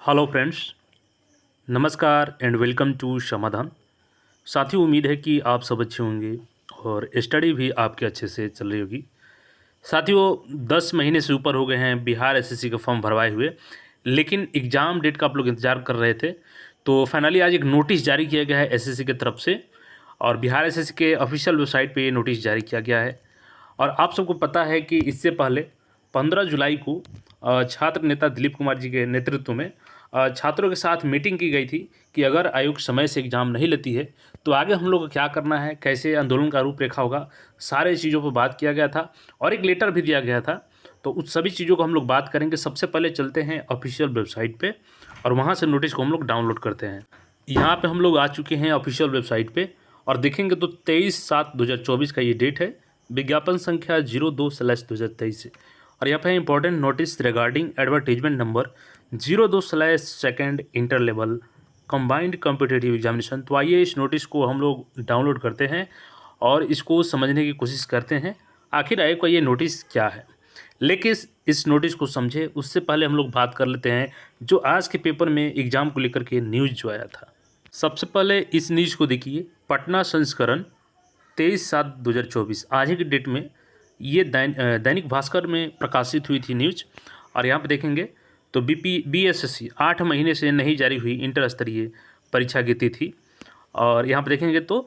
Hello friends, नमस्कार and welcome to समाधान। साथियों, उम्मीद है कि आप सब अच्छे होंगे और स्टडी भी आपके अच्छे से चल रही होगी। साथियों, 10 महीने से ऊपर हो गए हैं बिहार एसएससी का फॉर्म भरवाए हुए, लेकिन एग्ज़ाम डेट का आप लोग इंतज़ार कर रहे थे। तो फाइनली आज एक नोटिस जारी किया गया है एसएससी की तरफ से और बिहार एसएससी के ऑफिशियल वेबसाइट पे ये नोटिस जारी किया गया है। और आप सबको पता है कि इससे पहले 15 जुलाई को छात्र नेता दिलीप कुमार जी के नेतृत्व में छात्रों के साथ मीटिंग की गई थी कि अगर आयोग समय से एग्ज़ाम नहीं लेती है तो आगे हम लोग को क्या करना है, कैसे आंदोलन का रूपरेखा होगा, सारे चीज़ों पर बात किया गया था और एक लेटर भी दिया गया था। तो उस सभी चीज़ों को हम लोग बात करेंगे। सबसे पहले चलते हैं ऑफिशियल वेबसाइट पे और वहाँ से नोटिस को हम लोग डाउनलोड करते हैं। यहाँ पे हम लोग आ चुके हैं ऑफिशियल वेबसाइट पे और देखेंगे तो 23/7/2024 का ये डेट है। विज्ञापन संख्या 02/2023 से और यहाँ पे important notice regarding advertisement number 02/2 inter level combined competitive examination. तो आइए इस नोटिस को हम लोग डाउनलोड करते हैं और इसको समझने की कोशिश करते हैं आखिर आयोग का ये नोटिस क्या है। लेकिन इस नोटिस को समझे उससे पहले हम लोग बात कर लेते हैं जो आज के पेपर में एग्ज़ाम को लेकर के न्यूज़ जो आया था। सबसे पहले इस न्यूज़ को देखिए। पटना संस्करण 23/7/2024 आज ही की डेट में ये दैनिक भास्कर में प्रकाशित हुई थी न्यूज़। और यहाँ पे देखेंगे तो बीएसएससी 8 महीने से नहीं जारी हुई इंटर स्तरीय परीक्षा की तिथि। और यहाँ पे देखेंगे तो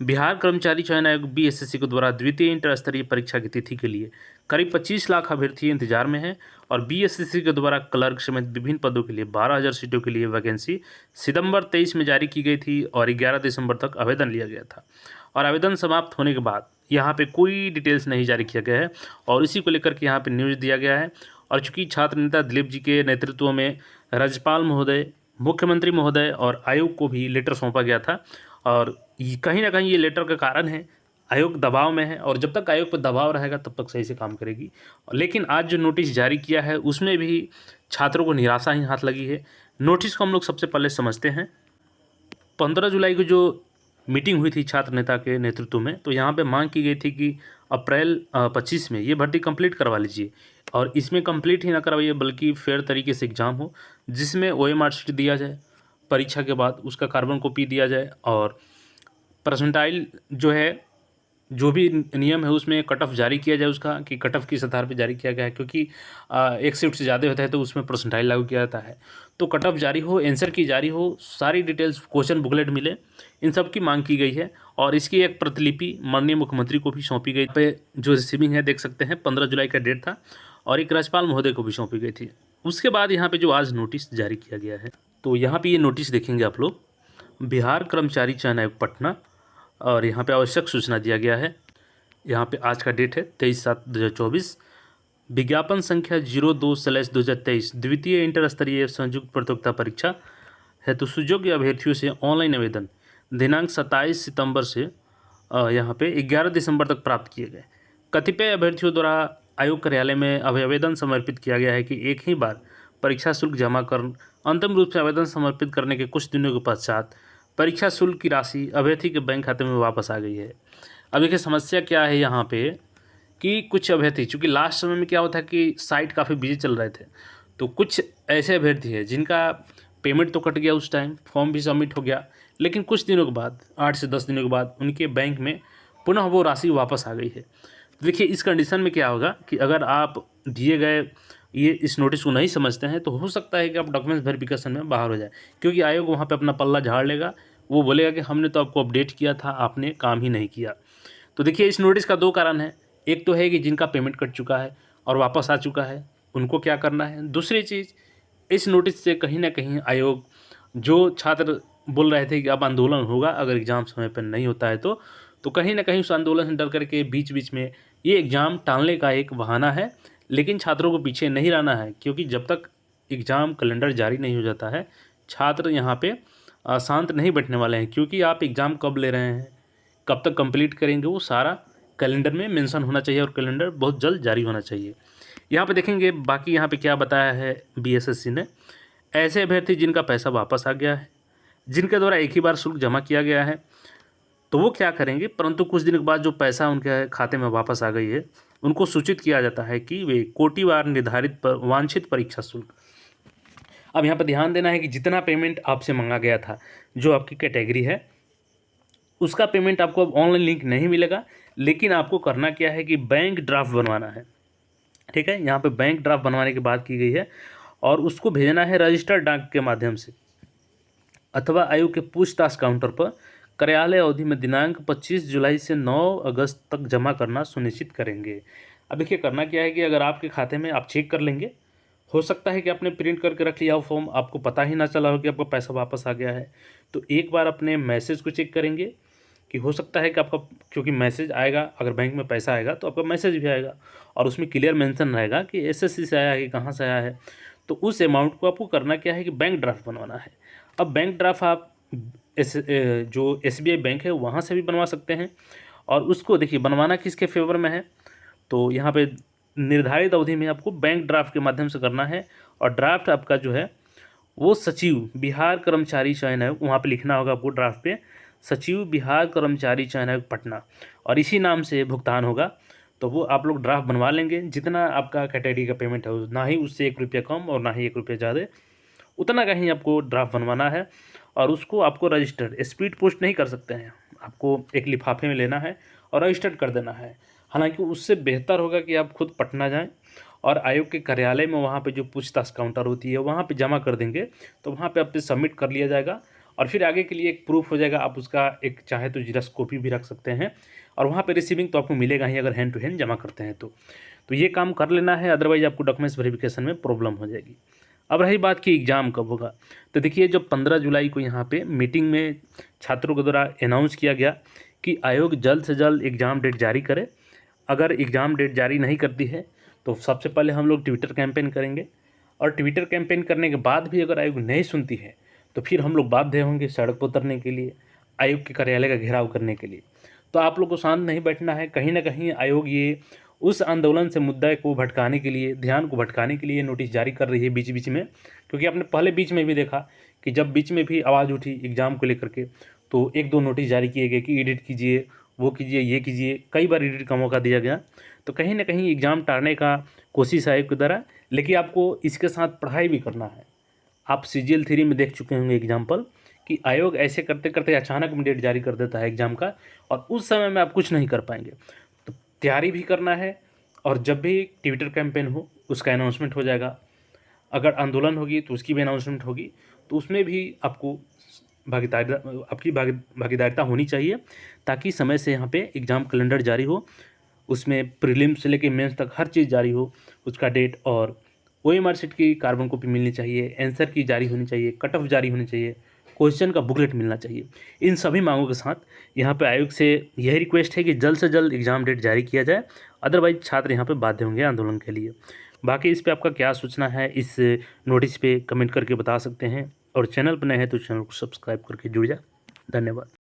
बिहार कर्मचारी चयन आयोग बीएसएससी के द्वारा द्वितीय इंटर स्तरीय परीक्षा की तिथि के लिए करीब 25 लाख अभ्यर्थी इंतजार में हैं और बीएसएससी के द्वारा क्लर्क समेत विभिन्न पदों के लिए 12,000 सीटों के लिए वैकेंसी सितंबर 23 में जारी की गई थी और 11 दिसंबर तक आवेदन लिया गया था। और आवेदन समाप्त होने के बाद यहाँ पे कोई डिटेल्स नहीं जारी किया गया है और इसी को लेकर के यहाँ पे न्यूज़ दिया गया है। और चूँकि छात्र नेता दिलीप जी के नेतृत्व में राज्यपाल महोदय, मुख्यमंत्री महोदय और आयोग को भी लेटर सौंपा गया था और कहीं ना कहीं ये लेटर का कारण है आयोग दबाव में है और जब तक आयोग पर दबाव रहेगा तब तक सही से काम करेगी। लेकिन आज जो नोटिस जारी किया है उसमें भी छात्रों को निराशा ही हाथ लगी है। नोटिस को हम लोग सबसे पहले समझते हैं। 15 जुलाई को जो मीटिंग हुई थी छात्र नेता के नेतृत्व में, तो यहाँ पे मांग की गई थी कि अप्रैल 25 में ये भर्ती कंप्लीट करवा लीजिए और इसमें कंप्लीट ही ना करवाइए बल्कि फेयर तरीके से एग्ज़ाम हो जिसमें ओएमआर शीट दिया जाए, परीक्षा के बाद उसका कार्बन कॉपी दिया जाए और परसेंटाइल जो है, जो भी नियम है उसमें कट ऑफ जारी किया जाए उसका कि कट ऑफ किस आधार पे जारी किया गया है, क्योंकि एक शिफ्ट से ज़्यादा होता है तो उसमें परसेंटाइल लागू किया जाता है। तो कट ऑफ जारी हो, आंसर की जारी हो, सारी डिटेल्स क्वेश्चन बुकलेट मिले, इन सब की मांग की गई है और इसकी एक प्रतिलिपि माननीय मुख्यमंत्री को भी सौंपी गई। पे जो रिसीविंग है देख सकते हैं 15 जुलाई का डेट था और एक राज्यपाल महोदय को भी सौंपी गई थी। उसके बाद यहाँ पे जो आज नोटिस जारी किया गया है, तो यहाँ पे ये नोटिस देखेंगे आप लोग, बिहार कर्मचारी चयन आयोग पटना, और यहाँ पे आवश्यक सूचना दिया गया है। यहाँ पे आज का डेट है 23/7/2024। विज्ञापन संख्या 02/2023 द्वितीय इंटर स्तरीय संयुक्त प्रतियोगिता परीक्षा है तो सुयोग्य अभ्यर्थियों से ऑनलाइन आवेदन दिनांक 27 सितंबर से यहाँ पे 11 दिसंबर तक प्राप्त किए गए। कतिपय अभ्यर्थियों द्वारा आयोग कार्यालय में आवेदन समर्पित किया गया है कि एक ही बार परीक्षा शुल्क जमा कर अंतिम रूप से आवेदन समर्पित करने के कुछ दिनों के पश्चात परीक्षा शुल्क की राशि अभ्यर्थी के बैंक खाते में वापस आ गई है। अब देखिए समस्या क्या है यहाँ पे कि कुछ अभ्यर्थी, चूँकि लास्ट समय में क्या होता है कि साइट काफ़ी बिजी चल रहे थे, तो कुछ ऐसे अभ्यर्थी हैं जिनका पेमेंट तो कट गया, उस टाइम फॉर्म भी सबमिट हो गया, लेकिन कुछ दिनों के बाद 8 से 10 दिनों के बाद उनके बैंक में पुनः वो राशि वापस आ गई है। तो देखिए इस कंडीशन में क्या होगा कि अगर आप दिए गए ये इस नोटिस को नहीं समझते हैं तो हो सकता है कि आप डॉक्यूमेंट्स वेरिफिकेशन में बाहर हो जाए, क्योंकि आयोग वहाँ पे अपना पल्ला झाड़ लेगा। वो बोलेगा कि हमने तो आपको अपडेट किया था, आपने काम ही नहीं किया। तो देखिए इस नोटिस का 2 कारण है। एक तो है कि जिनका पेमेंट कट चुका है और वापस आ चुका है उनको क्या करना है। दूसरी चीज़, इस नोटिस से कहीं ना कहीं आयोग, जो छात्र बोल रहे थे कि अब आंदोलन होगा अगर एग्ज़ाम समय पर नहीं होता है तो कहीं ना कहीं उस आंदोलन से डर करके बीच बीच में ये एग्ज़ाम टालने का एक बहाना है। लेकिन छात्रों को पीछे नहीं रहना है, क्योंकि जब तक एग्ज़ाम कैलेंडर जारी नहीं हो जाता है छात्र यहाँ पे शांत नहीं बैठने वाले हैं, क्योंकि आप एग्ज़ाम कब ले रहे हैं, कब तक कंप्लीट करेंगे, वो सारा कैलेंडर में मेंशन होना चाहिए और कैलेंडर बहुत जल्द जारी होना चाहिए। यहाँ पे देखेंगे बाकी यहाँ पे क्या बताया है बीएसएससी ने। ऐसे अभ्यर्थी जिनका पैसा वापस आ गया है, जिनके द्वारा एक ही बार शुल्क जमा किया गया है, तो वो क्या करेंगे, परंतु कुछ दिन के बाद जो पैसा उनके खाते में वापस आ गई है उनको सूचित किया जाता है कि वे कोटिवार निर्धारित पर वांछित परीक्षा शुल्क अब यहाँ पर ध्यान देना है कि जितना पेमेंट आपसे मांगा गया था, जो आपकी कैटेगरी है, उसका पेमेंट आपको अब ऑनलाइन लिंक नहीं मिलेगा, लेकिन आपको करना क्या है कि बैंक ड्राफ्ट बनवाना है। ठीक है, यहाँ पे बैंक ड्राफ्ट बनवाने की बात की गई है और उसको भेजना है रजिस्टर्ड डाक के माध्यम से अथवा आयोग के पूछताछ काउंटर पर कार्यालय अवधि में दिनांक 25 जुलाई से 9 अगस्त तक जमा करना सुनिश्चित करेंगे। अब देखिए करना क्या है कि अगर आपके खाते में आप चेक कर लेंगे, हो सकता है कि आपने प्रिंट करके रख लिया हो फॉर्म, आपको पता ही ना चला हो कि आपका पैसा वापस आ गया है, तो एक बार अपने मैसेज को चेक करेंगे कि हो सकता है कि आपका, क्योंकि मैसेज आएगा, अगर बैंक में पैसा आएगा तो आपका मैसेज भी आएगा और उसमें क्लियर मेंशन रहेगा कि एसएससी से आया है कि कहाँ से आया है। तो उस अमाउंट को आपको करना क्या है कि बैंक ड्राफ्ट बनवाना है। अब बैंक ड्राफ्ट आप जो एसबीआई बैंक है वहाँ से भी बनवा सकते हैं और उसको देखिए बनवाना किसके फेवर में है, तो यहाँ पे निर्धारित अवधि में आपको बैंक ड्राफ्ट के माध्यम से करना है और ड्राफ्ट आपका जो है वो सचिव बिहार कर्मचारी चयन आयोग, वहाँ पे लिखना होगा आपको ड्राफ्ट पे सचिव बिहार कर्मचारी चयन आयोग पटना, और इसी नाम से भुगतान होगा। तो वो आप लोग ड्राफ्ट बनवा लेंगे, जितना आपका कैटेगरी का पेमेंट है ना ही उससे 1 रुपया कम और ना ही 1 रुपया ज़्यादा, उतना का ही आपको ड्राफ्ट बनवाना है और उसको आपको रजिस्टर्ड स्पीड पोस्ट नहीं कर सकते हैं, आपको एक लिफाफे में लेना है और रजिस्टर्ड कर देना है। हालांकि उससे बेहतर होगा कि आप खुद पटना जाएं और आयोग के कार्यालय में वहाँ पे जो पूछताछ काउंटर होती है वहाँ पे जमा कर देंगे, तो वहाँ पे आपसे सबमिट कर लिया जाएगा और फिर आगे के लिए एक प्रूफ हो जाएगा। आप उसका एक चाहे तो जीरोक्स कॉपी भी रख सकते हैं और वहाँ पे रिसीविंग तो आपको मिलेगा ही अगर हैंड टू हैंड जमा करते हैं तो ये काम कर लेना है, अदरवाइज आपको डॉक्यूमेंट्स वेरिफिकेशन में प्रॉब्लम हो जाएगी। अब रही बात कि एग्ज़ाम कब होगा, तो देखिए जब 15 जुलाई को यहाँ पे मीटिंग में छात्रों के द्वारा अनाउंस किया गया कि आयोग जल्द से जल्द एग्ज़ाम डेट जारी करे। अगर एग्ज़ाम डेट जारी नहीं करती है तो सबसे पहले हम लोग ट्विटर कैंपेन करेंगे और ट्विटर कैंपेन करने के बाद भी अगर आयोग नहीं सुनती है तो फिर हम लोग बाध्य होंगे सड़क पर उतरने के लिए, आयोग के कार्यालय का घेराव करने के लिए। तो आप लोग को शांत नहीं बैठना है, कहीं ना कहीं आयोग ये उस आंदोलन से मुद्दा को भटकाने के लिए, ध्यान को भटकाने के लिए नोटिस जारी कर रही है बीच बीच में, क्योंकि आपने पहले बीच में भी देखा कि जब बीच में भी आवाज़ उठी एग्ज़ाम को लेकर के तो 1-2 नोटिस जारी किए गए कि एडिट कीजिए, वो कीजिए, ये कीजिए, कई बार एडिट का मौका दिया गया। तो कहीं ना कहीं एग्ज़ाम टालने का कोशिश आयोग के द्वारा, लेकिन आपको इसके साथ पढ़ाई भी करना है। आप CGL 3 में देख चुके होंगे एग्जाम्पल कि आयोग ऐसे करते करते अचानक में डेट जारी कर देता है एग्ज़ाम का और उस समय में आप कुछ नहीं कर पाएंगे। तो तैयारी भी करना है और जब भी ट्विटर कैंपेन हो उसका अनाउंसमेंट हो जाएगा, अगर आंदोलन होगी तो उसकी भी अनाउंसमेंट होगी, तो उसमें भी आपको भागीदारिता होनी चाहिए ताकि समय से यहाँ पे एग्ज़ाम कैलेंडर जारी हो, उसमें प्रीलिम्स से लेकर मेंस तक हर चीज़ जारी हो, उसका डेट और OMR शीट की कार्बन कॉपी मिलनी चाहिए, आंसर की जारी होनी चाहिए, कट ऑफ जारी होनी चाहिए, क्वेश्चन का बुकलेट मिलना चाहिए। इन सभी मांगों के साथ यहाँ पे आयोग से यही रिक्वेस्ट है कि जल्द से जल्द एग्ज़ाम डेट जारी किया जाए, अदरवाइज छात्र यहाँ पे बाध्य होंगे आंदोलन के लिए। बाकी इस पे आपका क्या सोचना है इस नोटिस पे कमेंट करके बता सकते हैं और चैनल पर नए हैं तो चैनल को सब्सक्राइब करके जुड़ जाए। धन्यवाद।